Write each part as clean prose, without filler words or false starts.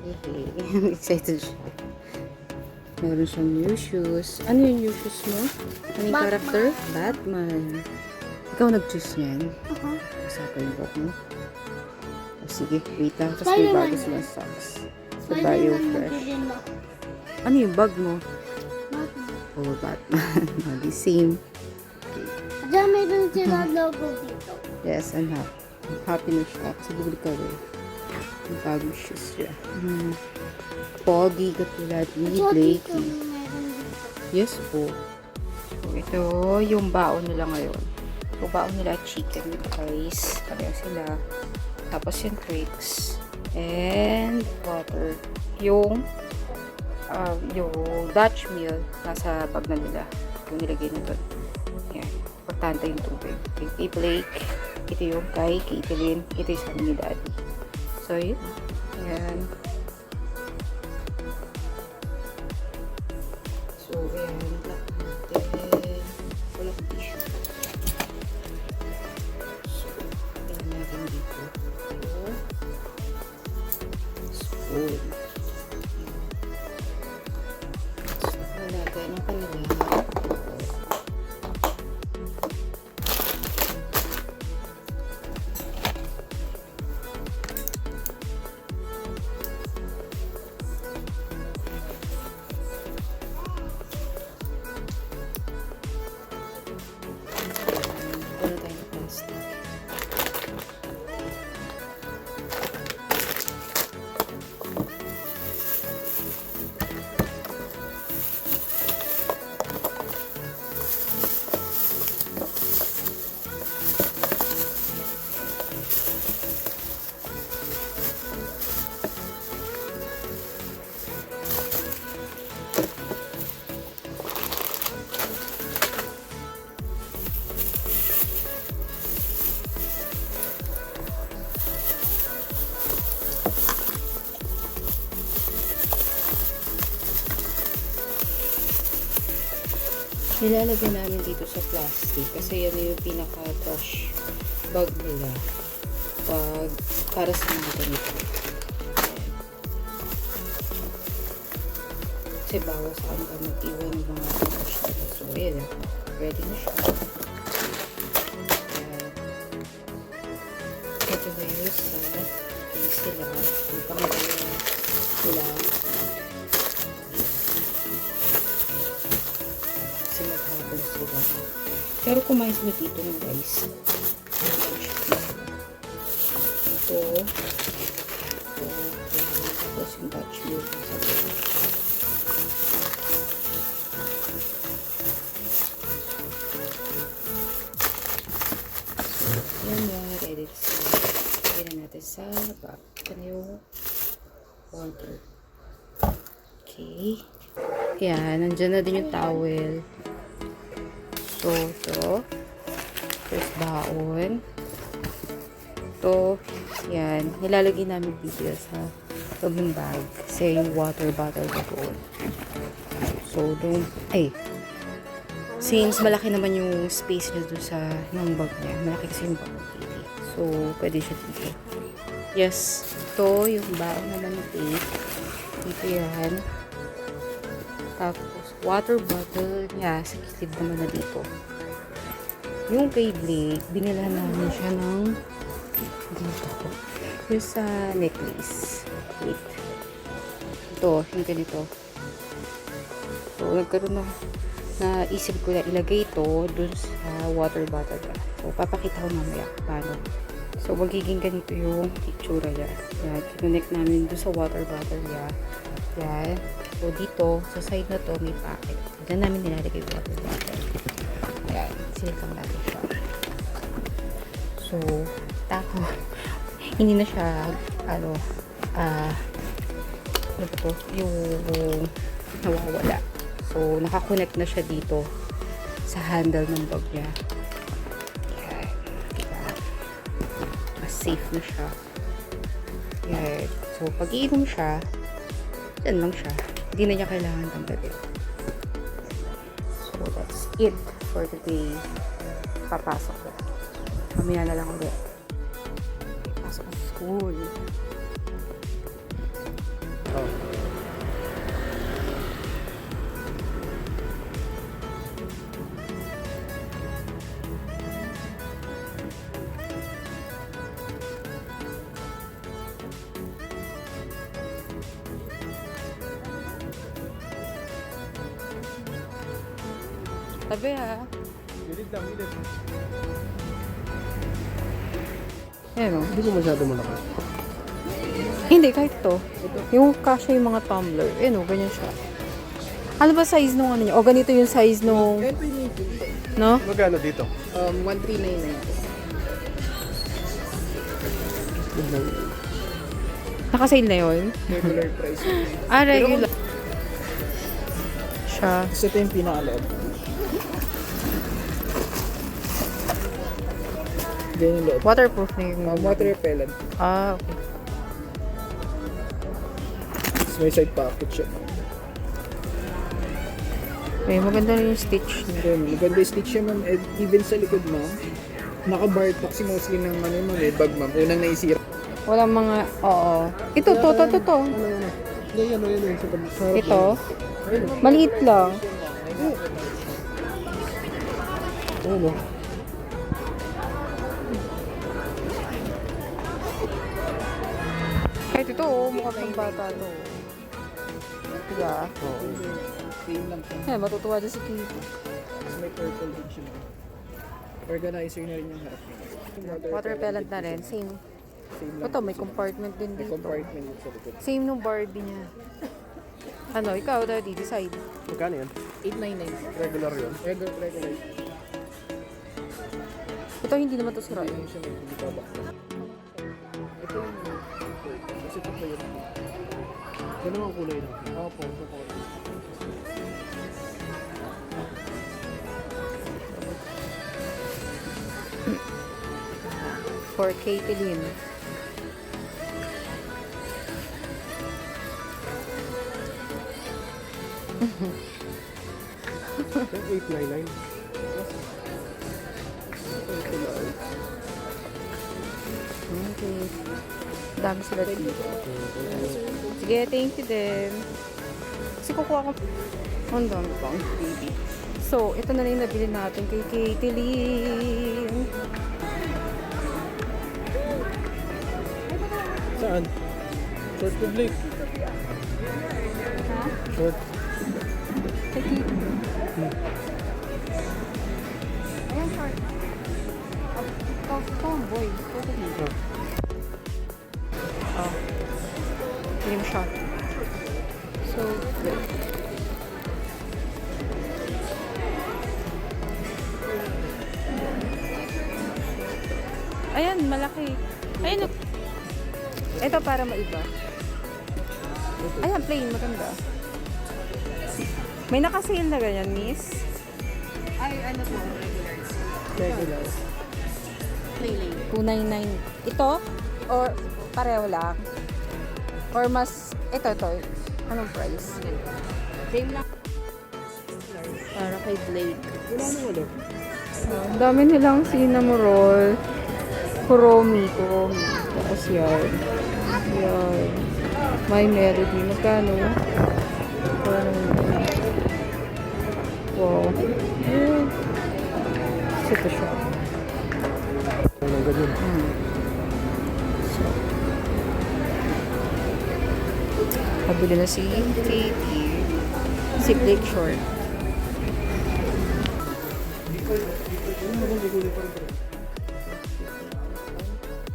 Hehe. Excited siya. Meron siyang new shoes. Ano yung new shoes mo? Ano yung Batman. character? Batman. Ikaw nag-choose niyan. Kasapa yung bag mo. O, sige, wait lang. Tapos may Spider-Man bago yan. silang socks. Sa Bio Fresh. Spider-Man. Ano yung bag mo? Batman. Oh, Batman. Di same. Diyan meron sila logo dito. Yes, I'm happy na siya. Siguro ka rin. Yung bagong shoes siya. Pogi, katulad ni So, dito Blakey. meron dito. Yes po. So, ito yung baon nila ngayon. So, baon nila chicken with rice. Pareho sila. Tapos yung tricks. And water. Yung Dutch meal nasa bag na nila. Yung nilagay na doon. Yan. Importante yung tubig. Kay Blake. Ito yung kay Caitlyn. Ito yung sabi ni Daddy. So, yun. Yan. So, ayan. Lock natin. Wala akong tissue. So, ayan natin dito. Ito. Spoon. So, ayan natin ang kanila. Wala tayong plastic. Nilalagay namin dito sa plastic kasi yan yung pinaka-trash bag nila pag para sa mga ganito. Kasi bawal sa kanila mag-iwan ng mga trash nila. So, ayan. Ready na siya. Ayan. Ito na yun sa case nila. Yung pangalawa nila. Kasi maghapon sila. Pero kumain sila dito ng rice. Ito. Tapos yung Dutch meal sa loob. So, yan na. Ready to serve. Pili natin sa bag. Ito na yung water. Okay. Yan. Nandyan na din yung towel. So, ito. First baon. Ito. Yan. Nilalagay namin dito sa loob ng bag. Kasi yung water bottle na doon. So, doon. Ay. Since malaki naman yung space niya doon sa yung bag niya. Malaki kasi yung bag niya. So, pwede siya dito. Yes. Ito. Yung baon naman ng tape. Dito yan. Tapos, water bottle niya sa kilid naman na dito. Yung kay Blake, binilhan namin siya ng dito. Yung sa necklace. Wait. Ito, yung ganito. So, nagkaroon na isip ko na ilagay ito dun sa water bottle niya. So, papakita ko mamaya paano. So, magiging ganito yung itsura niya. Yan, kinonect namin dun sa water bottle niya. Yan. So, dito, sa side na to, may packet. Diyan namin nilalagay yung water bottle. Ayan. Silikang natin siya. So, tapos, hindi na siya, ano ba to? Yung nawawala. So, nakakonect na siya dito sa handle ng bag niya. Ayan. Diba? Mas safe na siya. Ayan. So, pag iinom siya, dyan lang siya. Hindi na niya kailangan tanggalin. So, that's it for today. Papasok ko. Mamaya na lang ulit. Pasok ng school. Oh. Tabi ha. Gilid lang, gilid. Ayan o. Hindi ko masyado malaki. Hindi, kahit ito. Yung kasya yung mga tumbler. Ayan o, ganyan siya. Ano ba size nung ano niya? O ganito yung size nung... Ito yung No? magkano dito? 1399. Naka-sale na yun? Regular price. Ah, regular. Siya. Kasi ito yung pinaka-loob. Ganyan yung loob. Waterproof na yung... Water repellent. Ah, okay. Tapos may side pocket siya. Okay, maganda rin yung stitch niya. Then, maganda yung stitch siya ma'am. And even sa likod ma'am, naka-bar taxi mostly ng ano ma'am eh, bag ma'am. Unang naisira. Walang mga... Oo. Ito, to. Hindi, yan. Sa harap Ito. lang. Maliit lang. Oo, no? Kahit ito, oh, mukha pang bata to. Diba? Oo. Same lang siya. Yan, matutuwa dyan si Kitty. Tapos may purple din siya. Organizer na rin yung harap niya. Water repellent na rin. Same. Same lang. Ito, may compartment din May dito. compartment sa likod. Same nung Barbie niya. Ano, ikaw, Daddy, decide. Magkano yan? 899. Regular yun? Regular. Ito, hindi naman to sira. Hindi siya nagbibaba. Ito yung kasi ito pa yun. Ganun ang kulay lang. Opo, ito po. For Caitlyn. Yung 899. Okay. Dami sila dito. Sige, thank you din. Kasi kukuha ko... Ang dami pang baby. So, ito na rin yung nabili natin kay Caitlyn. Saan? Short to Blake. Ha? Short. Kay Caitlyn. Ayan, short. Tomboy. Totally. Oh. Cream shot. So good. Ayan, malaki. Ayan. Ito para maiba. Ayan, plain. Maganda. May naka-sale na ganyan, miss? Ay, ano to? Regular. Plain. 299. Ito? Or pareho lang? Or mas... Ito. Anong price? Same lang. Para kay Blake. Wala nang ano. Ang dami nilang cinnamon roll. Kuromi. Tapos yan. Yan. My Melody. Magkano? Wow. Ayan. Ito siya. Walang ganyan. So. Kabili na si Katie. Si Blake Short.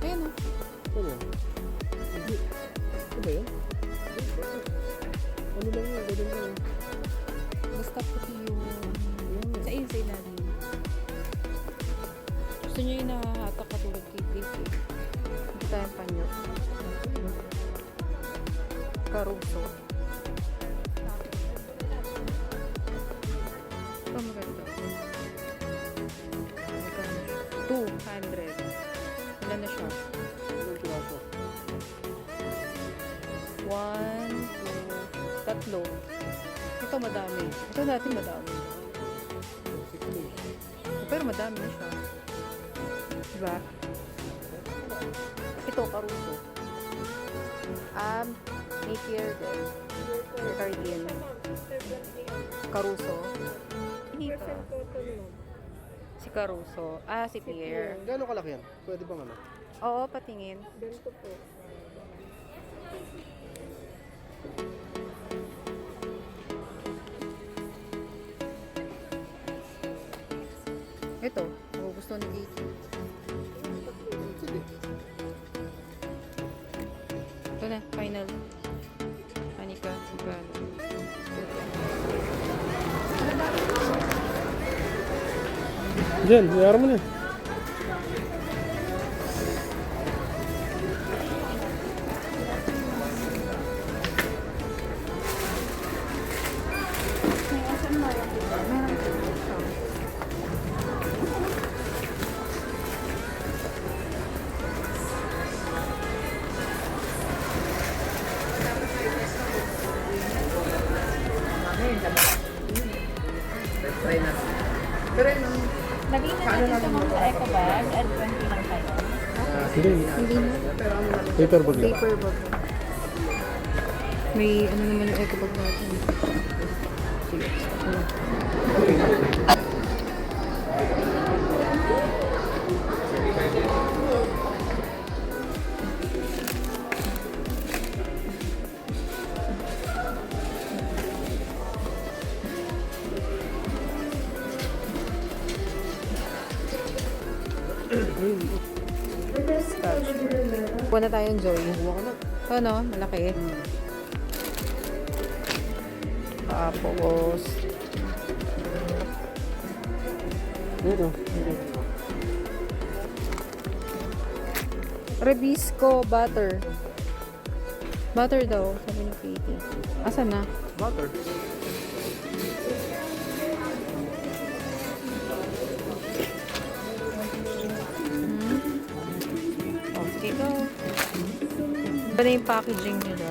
Ayan o. Ano yan? Hindi. Ano ba yan? Ano lang yan? Ganun lang. Basta puti yung... Sa inside natin. Gusto niyo yung nahahatak katulad kay Blake eh. Hindi tayong panyo. Caruso. Ito maganda. Magkano siya? 200. Ilan na siya? Anong piraso? 1, 2, 3. Ito madami. Ito natin madami. Pero madami na siya. Diba? Ito, Caruso. Ni Pierre din. Cardin. Caruso. Hindi pa. Si Caruso. Ah, si Pierre. Gano'ng kalaki yan? Pwede bang ano? Oo, patingin. Ito, gusto ni Gigi. Sige. Ito na, final. Anika, magkano? Diyan, mayroon mo na. Naging natin ito mga sa eco bag at 20 lang tayo. Hindi. Hindi na. Paper bag lang. Paper bag. May ano naman yung eco bag natin. Sige. Kuha na tayong Joy. Ano? Malaki. Tapos, Dito. Rebisco butter. Butter daw, sabi ni Katie. Asan na? Butter. Oh, sige go. Iba na yung packaging nila.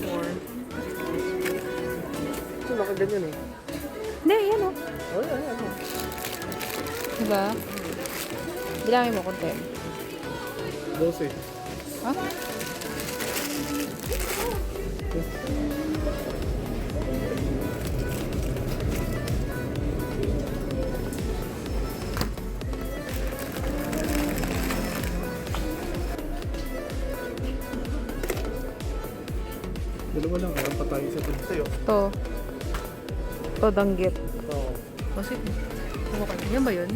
Four. Ito, nakaganyan eh. Hindi, yan o. Oh, yan. Diba? Bilangin mo konti. 12. Ha? Dalawa lang, meron pa tayo sa tuloy sa'yo. Ito. Ito, danggit. Oo. Kasi, yan ba yun?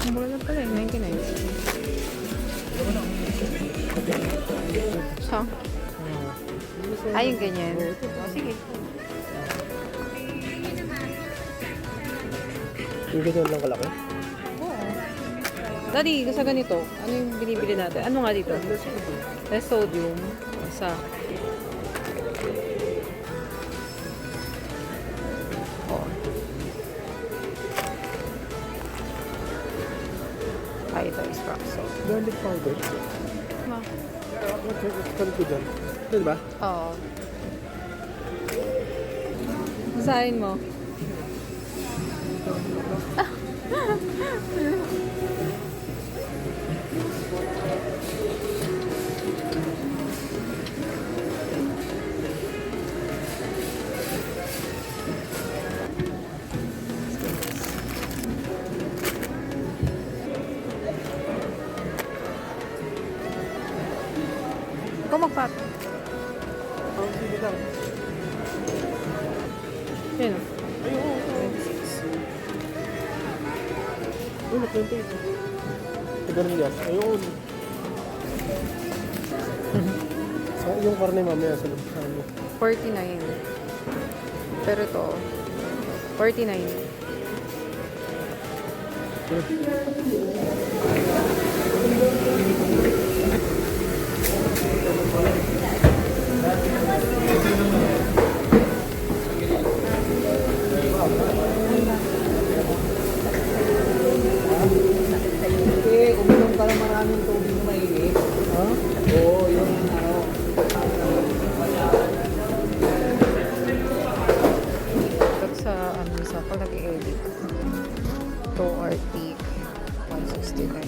Ang mura lang pala eh, 99. So, yung ganyan. O, sige. Yung ganyan lang kalaki? Oo. Daddy, sa ganito, ano yung binibili natin? Ano nga dito? Less sodium. Isa. Oh. Ay, ito is rock salt. Garlic powder. Ma. Kalit ko dyan. Ito ba? Oo. Basahin mo. Ikaw magpat. Oh, sige lang. Yan o. Ay, oo. Uy, nakwento ito. Sigarilyas. Ayun. So, yung karne mamaya sa loob. 49. Pero ito, 49. Kasi uminom ka ng maraming tubig na mainit. Ha? Oo, yung ano. Pag sa, ano, sa pag nag-edit. Ito, Arctic. 169.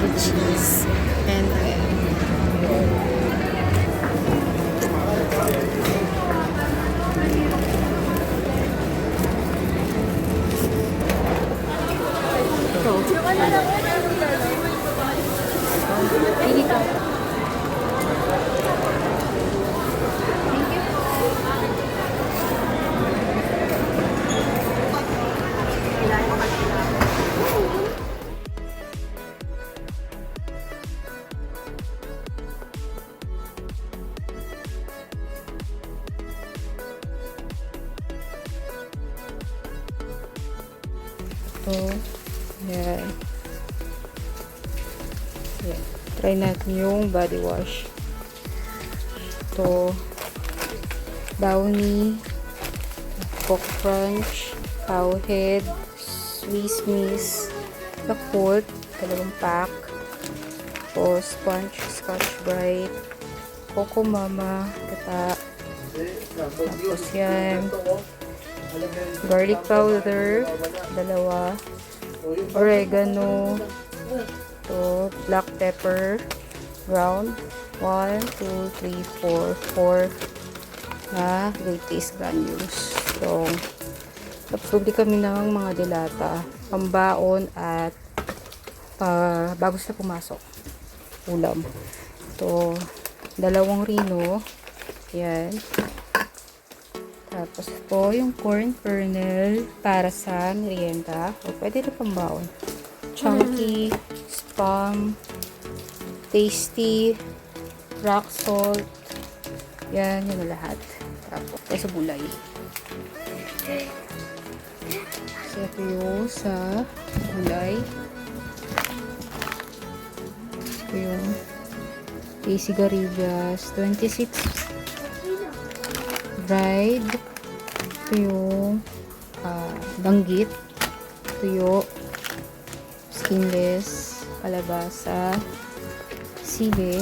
the cheese. And then, pili ka. So, yan. Yan. Try natin yung body wash. Ito, Downy, Coco Crunch, Cowhead, Swiss Miss, Yakult, 2 pack. Tapos, Sponge, Scotch Brite, Coco Mama, Gata. Tapos yan, garlic powder, 2, oregano, to black pepper, ground, 1, 2, 3, 4 na great taste granules. So, tapos bumili kami ng mga delata, pambaon at bago sila pumasok, ulam. Ito, 2 rino, yan. Tapos po, yung corn kernel para sa merienda. O pwede rin pambaon. Chunky, Spam, Tasty, rock salt. Yan, yun na lahat. Tapos, tayo sa gulay. So, ito yung sa gulay. Ito yung sigarilyas, 26 dried. Ito yung banggit, tuyo, skinless, kalabasa, sili,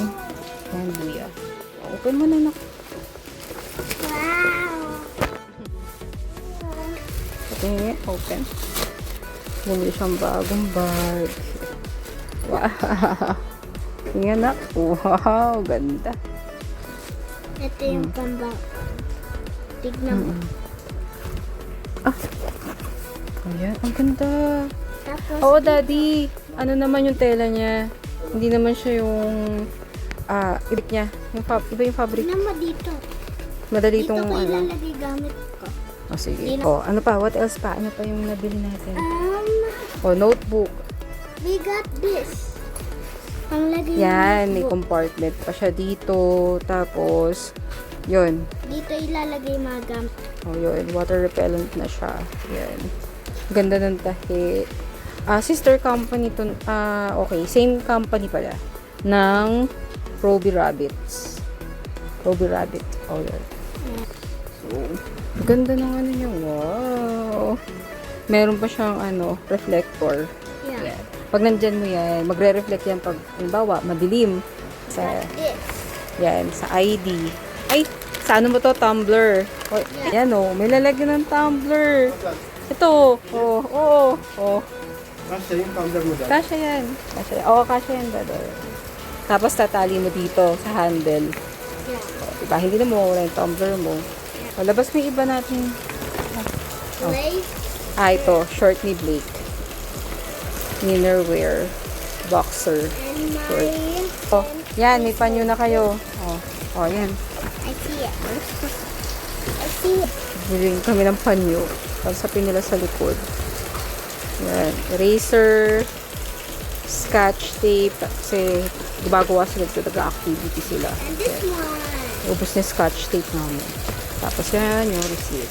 and luya. Open mo na, nak. Okay, open. Bumili siyang bagong bag. Wow! Tingnan, nak. Wow, ganda. Ito yung pambak. Tignan mo. Ayan, ang ganda. Tapos, Oo, daddy. Ano naman yung tela niya? Hindi naman siya yung ibig niya. Iba yung fabric. tignan mo dito. Madali Dito itong ko ilalagay gamit ko. Oh, sige. Dito. Oh, ano pa? What else pa? Ano pa yung nabili natin? Oh, notebook. We got this. Panglagay Yan, may ng notebook. compartment pa siya dito. Tapos, yun. Dito ilalagay mga gamit. Oh, yun. Water repellent na siya. Yan. Ganda ng tahi. Sister company to. Okay. Same company pala. Ng Roby Rabbits. Roby Rabbit. Oh, yun. So, ganda ng ano niya. Wow. Meron pa siyang reflector. Yeah. Yan. Pag nandyan mo yan, magre-reflect yan pag, halimbawa, madilim. Sa, This. yan, sa ID. Ay, sa ano mo to? Tumbler. O, yan o, may lalagyan ng tumbler. Ito. Oh. Kasya yung tumbler mo dyan. Kasya yan. Kasya yan. Oo, kasya yan, dado. Tapos tatali mo dito sa handle. Yeah. O, diba? Hindi na mawawala yung tumbler mo. O, labas mo yung iba natin. Place. Ito. Short ni Blake. Innerwear. Boxer. And Short. mine. Oh, yan. May panyo na kayo. Oh, yan. I see it. I see it. Biling kami ng panyo. Pansapin nila sa likod. Yan. Eraser. Scotch tape. Kasi gumagawa sila ito. Nag-activity sila. And this one. Ubus na scotch tape namin. Tapos yan, yung receipt.